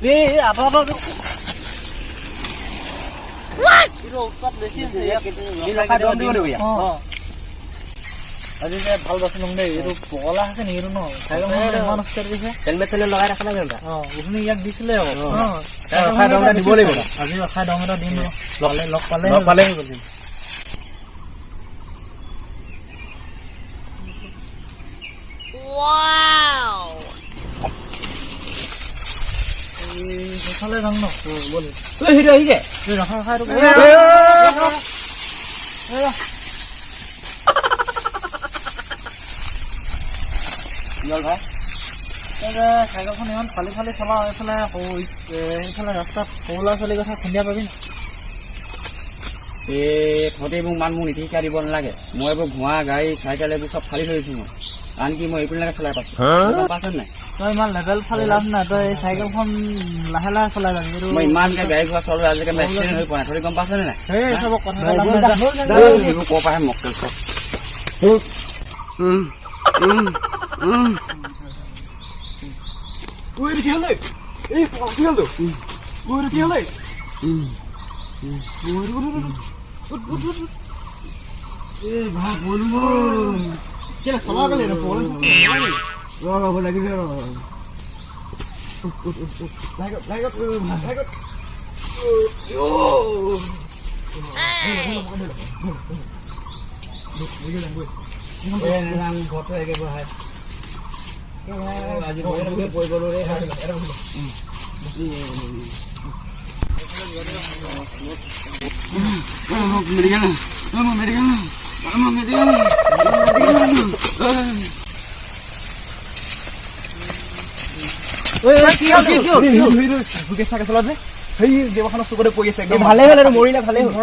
ए आबा What? Itu ustad lesi ya. Ini খাই দম দিব দিয়া। আজি যে ভাল বাছন নং দে এটো পগলা আছে নি এটো ন সাইকেল মান আছে দিছে হেলমেট তেল লগাই ৰাখা লাগে না উনি ইয়াক দিছিলে খাই দম দিব লাগিব আজি খাই দম এটা দিম লগ পালে বলিম ওয়াও এই খালে যাম ন বলি ওই হিরো হিগে তুই রাখা খাই দম Yol ভাই এটা সাইকেলখন ইমান ফালি চলা এইফালে এইফালে ৰাস্তাত কৌলা চলি কথা খুন্দিয়া পাবি না ঘৰতে মোক মান মোক নীতি শিকাই দিব নালাগে মই এইবোৰ ঘোঁৱা গাড়ী চাইকেল এইবোৰ চব ফালি থৈছো মই আনকি মই এইপিনলৈকে চলাই পাইছো পাইছে নাই তই ইমান লেভেল ফালি লাভ নাই তই এই চাইকেলখন লাহে চলাই যাবি মই ইমানকে গাড়ী ঘোঁৰা চলালো আজিলৈকে মই এক্সিডেণ্ট হৈ পোৱা নাই তই গম পাইছ নে নাই সেই চব কথা এইবোৰ ক'ৰ পৰাহে মক্কেল চব Ui đi theo này. Ê, phòng theo rồi. Ui đi theo này. Ê, bà buồn luôn. Cái là xóa cái này là buồn. Rồi, lại cái kia rồi. Lại cái. Yo. Ê, làm gọt đây cái vừa hay. আজি মই পই গলো রে ভালে হল মৰিলে ভালে হল